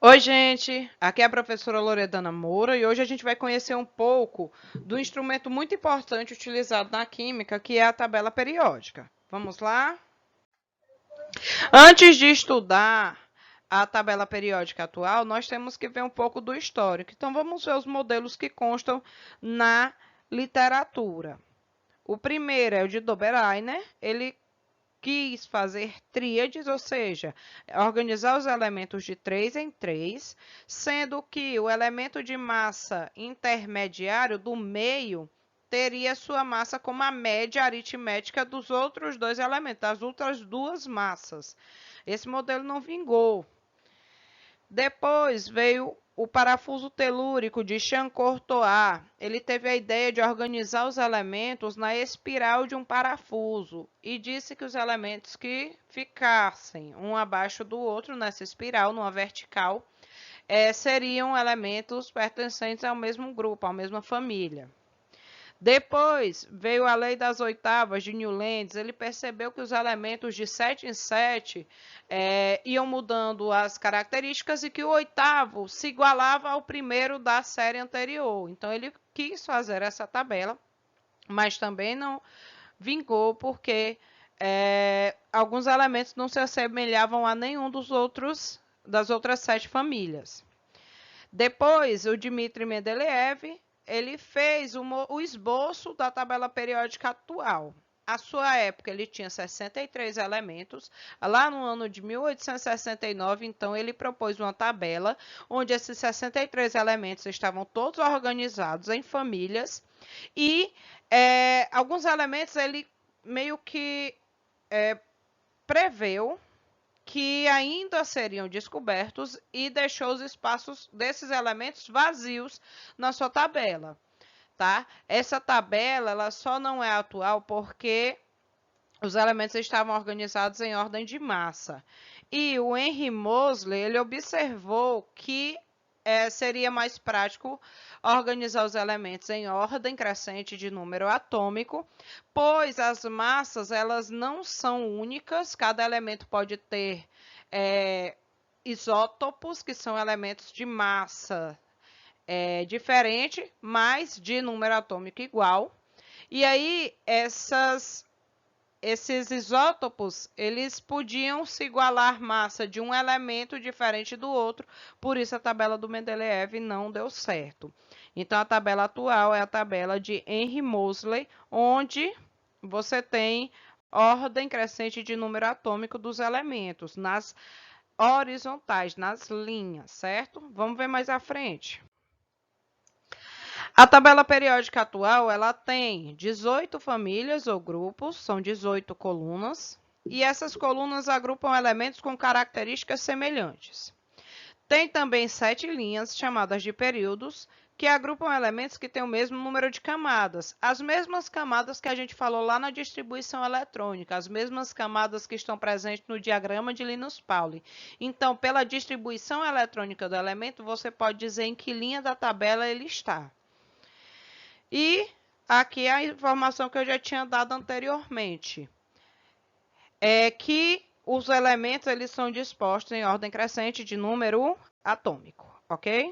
Oi, gente! Aqui é a professora Loredana Moura e hoje a gente vai conhecer um pouco do instrumento muito importante utilizado na química, que é a tabela periódica. Vamos lá? Antes de estudar a tabela periódica atual, nós temos que ver um pouco do histórico. Então, vamos ver os modelos que constam na literatura. O primeiro é o de Dobereiner. Ele quis fazer tríades, ou seja, organizar os elementos de 3 em 3, sendo que o elemento de massa intermediário do meio teria sua massa como a média aritmética dos outros dois elementos, das outras duas massas. Esse modelo não vingou. Depois veio o parafuso telúrico de Chancourtois. Ele teve a ideia de organizar os elementos na espiral de um parafuso e disse que os elementos que ficassem um abaixo do outro nessa espiral, numa vertical, seriam elementos pertencentes ao mesmo grupo, à mesma família. Depois veio a lei das oitavas de Newlands. Ele percebeu que os elementos de 7 em 7 iam mudando as características e que o oitavo se igualava ao primeiro da série anterior. Então, ele quis fazer essa tabela, mas também não vingou porque alguns elementos não se assemelhavam a nenhum das outras 7 famílias. Depois, o Dmitry Mendeleev, ele fez o esboço da tabela periódica atual. À sua época, ele tinha 63 elementos. Lá no ano de 1869, então, ele propôs uma tabela onde esses 63 elementos estavam todos organizados em famílias e alguns elementos ele meio que preveu que ainda seriam descobertos e deixou os espaços desses elementos vazios na sua tabela, tá? Essa tabela ela só não é atual porque os elementos estavam organizados em ordem de massa. E o Henry Moseley ele observou que seria mais prático organizar os elementos em ordem crescente de número atômico, pois as massas elas não são únicas, cada elemento pode ter isótopos, que são elementos de massa diferente, mas de número atômico igual. E aí, esses isótopos, eles podiam se igualar massa de um elemento diferente do outro, por isso a tabela do Mendeleev não deu certo. Então, a tabela atual é a tabela de Henry Moseley, onde você tem ordem crescente de número atômico dos elementos, nas horizontais, nas linhas, certo? Vamos ver mais à frente. A tabela periódica atual, ela tem 18 famílias ou grupos, são 18 colunas, e essas colunas agrupam elementos com características semelhantes. Tem também 7 linhas, chamadas de períodos, que agrupam elementos que têm o mesmo número de camadas. As mesmas camadas que a gente falou lá na distribuição eletrônica, as mesmas camadas que estão presentes no diagrama de Linus-Pauling. Então, pela distribuição eletrônica do elemento, você pode dizer em que linha da tabela ele está. E aqui a informação que eu já tinha dado anteriormente. É que os elementos eles são dispostos em ordem crescente de número atômico, ok?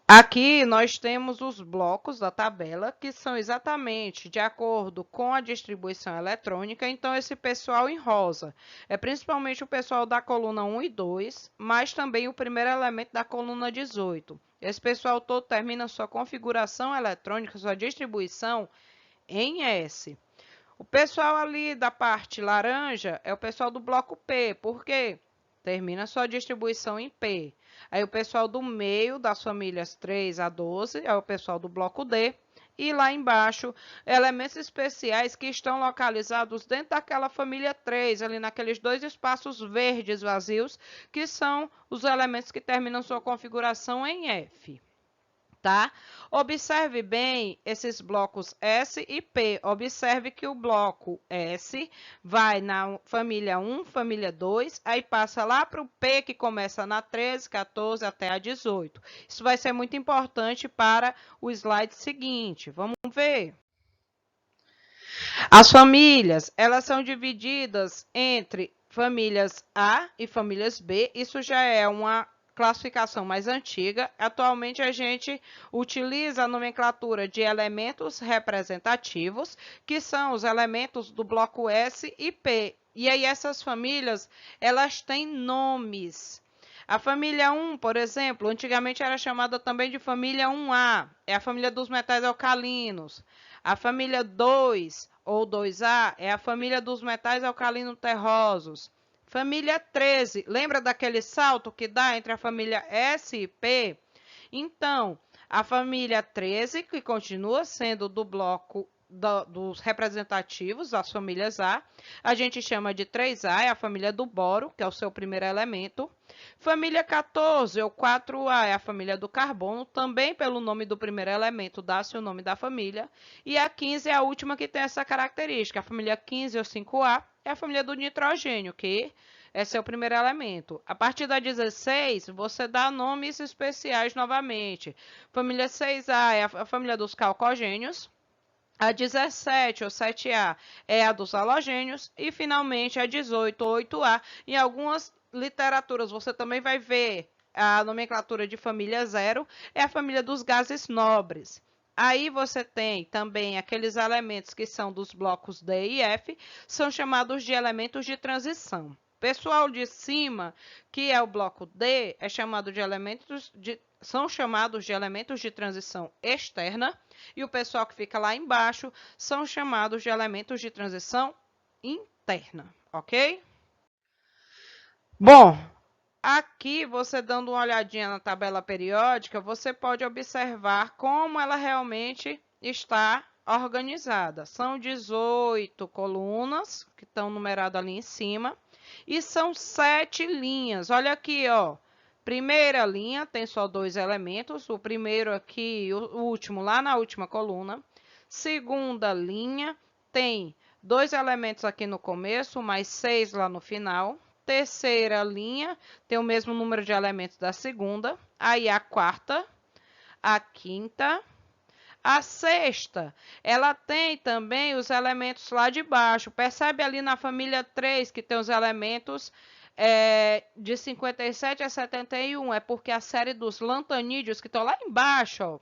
Aqui nós temos os blocos da tabela, que são exatamente de acordo com a distribuição eletrônica. Então, esse pessoal em rosa é principalmente o pessoal da coluna 1 e 2, mas também o primeiro elemento da coluna 18. Esse pessoal todo termina sua configuração eletrônica, sua distribuição em S. O pessoal ali da parte laranja é o pessoal do bloco P, por quê? Termina sua distribuição em P. Aí o pessoal do meio, das famílias 3 a 12, é o pessoal do bloco D. E lá embaixo, elementos especiais que estão localizados dentro daquela família 3, ali naqueles dois espaços verdes vazios, que são os elementos que terminam sua configuração em F. Tá? Observe bem esses blocos S e P. Observe que o bloco S vai na família 1, família 2, aí passa lá para o P, que começa na 13, 14 até a 18. Isso vai ser muito importante para o slide seguinte. Vamos ver. As famílias, elas são divididas entre famílias A e famílias B. Isso já é uma classificação mais antiga. Atualmente a gente utiliza a nomenclatura de elementos representativos, que são os elementos do bloco S e P. E aí essas famílias, elas têm nomes. A família 1, por exemplo, antigamente era chamada também de família 1A, é a família dos metais alcalinos. A família 2 ou 2A é a família dos metais alcalino terrosos. Família 13, lembra daquele salto que dá entre a família S e P? Então, a família 13, que continua sendo do bloco dos representativos, das famílias a gente chama de 3A, é a família do boro, que é o seu primeiro elemento. Família 14, ou 4A, é a família do carbono, também pelo nome do primeiro elemento dá-se o nome da família. E a 15 é a última que tem essa característica. A família 15, ou 5A, é a família do nitrogênio, que é seu primeiro elemento. A partir da 16, você dá nomes especiais novamente. Família 6A é a família dos calcogênios. A 17, ou 7A, é a dos halogênios. E, finalmente, a 18, ou 8A. Em algumas literaturas, você também vai ver a nomenclatura de família 0, é a família dos gases nobres. Aí você tem também aqueles elementos que são dos blocos D e F, são chamados de elementos de transição. Pessoal de cima, que é o bloco D, é chamado de são chamados de elementos de transição externa, e o pessoal que fica lá embaixo são chamados de elementos de transição interna, ok? Bom, aqui você dando uma olhadinha na tabela periódica, você pode observar como ela realmente está organizada. São 18 colunas que estão numeradas ali em cima e são 7 linhas. Olha aqui, ó. Primeira linha tem só 2 elementos, o primeiro aqui e o último lá na última coluna. Segunda linha tem 2 elementos aqui no começo, mais 6 lá no final. Terceira linha tem o mesmo número de elementos da segunda. Aí a quarta, a quinta, a sexta, ela tem também os elementos lá de baixo. Percebe ali na família 3 que tem os elementos de 57 a 71. É porque a série dos lantanídeos que estão lá embaixo, ó,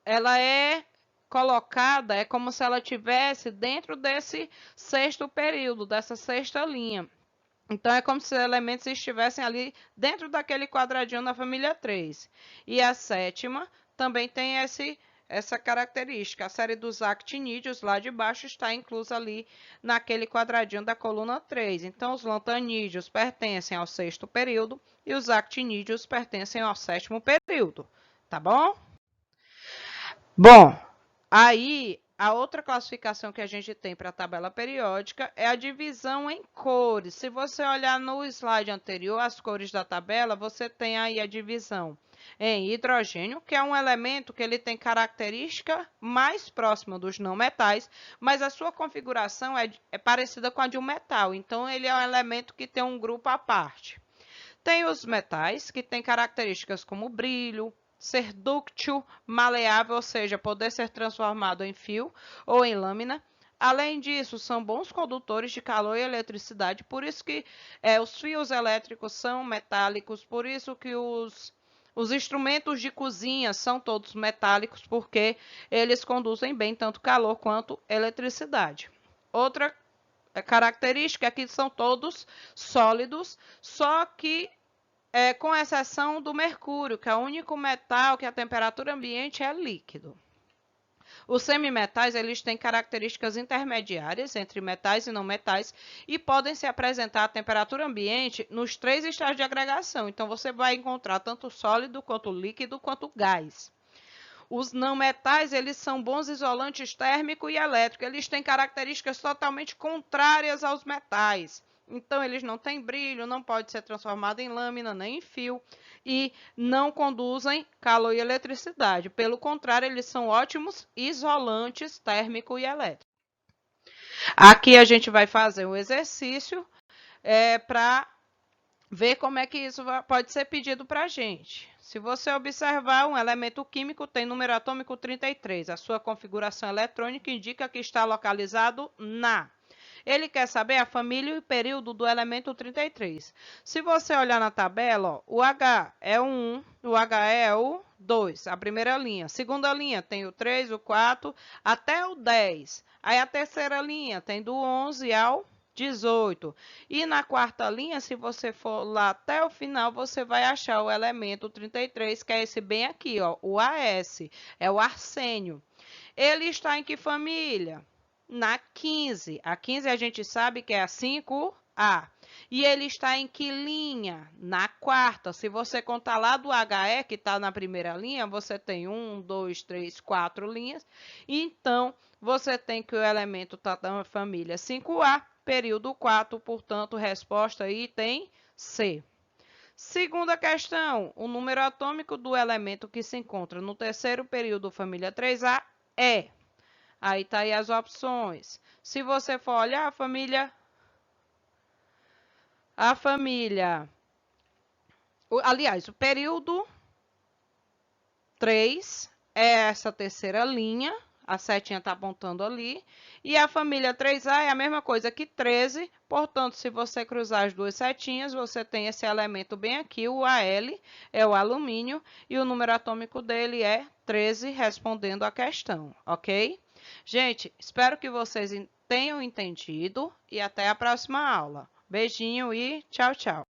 ela é colocada, é como se ela tivesse dentro desse sexto período, dessa sexta linha. Então, é como se os elementos estivessem ali dentro daquele quadradinho na família 3. E a sétima também tem essa característica. A série dos actinídeos lá de baixo está inclusa ali naquele quadradinho da coluna 3. Então, os lantanídeos pertencem ao sexto período e os actinídeos pertencem ao sétimo período. Tá bom? Bom, aí a outra classificação que a gente tem para a tabela periódica é a divisão em cores. Se você olhar no slide anterior, as cores da tabela, você tem aí a divisão em hidrogênio, que é um elemento que ele tem característica mais próxima dos não metais, mas a sua configuração é parecida com a de um metal. Então, ele é um elemento que tem um grupo à parte. Tem os metais, que têm características como brilho, ser dúctil, maleável, ou seja, poder ser transformado em fio ou em lâmina. Além disso, são bons condutores de calor e eletricidade, por isso que os fios elétricos são metálicos, por isso que os instrumentos de cozinha são todos metálicos, porque eles conduzem bem tanto calor quanto eletricidade. Outra característica é que são todos sólidos, só que com exceção do mercúrio, que é o único metal que a temperatura ambiente é líquido. Os semimetais eles têm características intermediárias entre metais e não metais e podem se apresentar à temperatura ambiente nos 3 estágios de agregação. Então, você vai encontrar tanto sólido, quanto líquido, quanto gás. Os não metais eles são bons isolantes térmico e elétrico. Eles têm características totalmente contrárias aos metais. Então, eles não têm brilho, não pode ser transformado em lâmina nem em fio e não conduzem calor e eletricidade. Pelo contrário, eles são ótimos isolantes térmico e elétrico. Aqui a gente vai fazer um exercício para ver como é que isso pode ser pedido para a gente. Se você observar, um elemento químico tem número atômico 33. A sua configuração eletrônica indica que está localizado na. Ele quer saber a família e o período do elemento 33. Se você olhar na tabela, ó, o H é o 1, o H é o 2, a primeira linha. Segunda linha tem o 3, o 4, até o 10. Aí a terceira linha tem do 11 ao 18. E na quarta linha, se você for lá até o final, você vai achar o elemento 33, que é esse bem aqui, ó, o AS, é o arsênio. Ele está em que família? Na 15. A 15 a gente sabe que é a 5A. E ele está em que linha? Na quarta. Se você contar lá do HE, que está na primeira linha, você tem 1, 2, 3, 4 linhas. Então, você tem que o elemento está na família 5A, período 4, portanto, resposta item C. Segunda questão, o número atômico do elemento que se encontra no terceiro período família 3A é. Aí tá aí as opções. Se você for olhar aliás, o período 3 é essa terceira linha, a setinha está apontando ali, e a família 3A é a mesma coisa que 13, portanto, se você cruzar as duas setinhas, você tem esse elemento bem aqui, o Al, é o alumínio, e o número atômico dele é 13, respondendo a questão, ok? Gente, espero que vocês tenham entendido e até a próxima aula. Beijinho e tchau, tchau.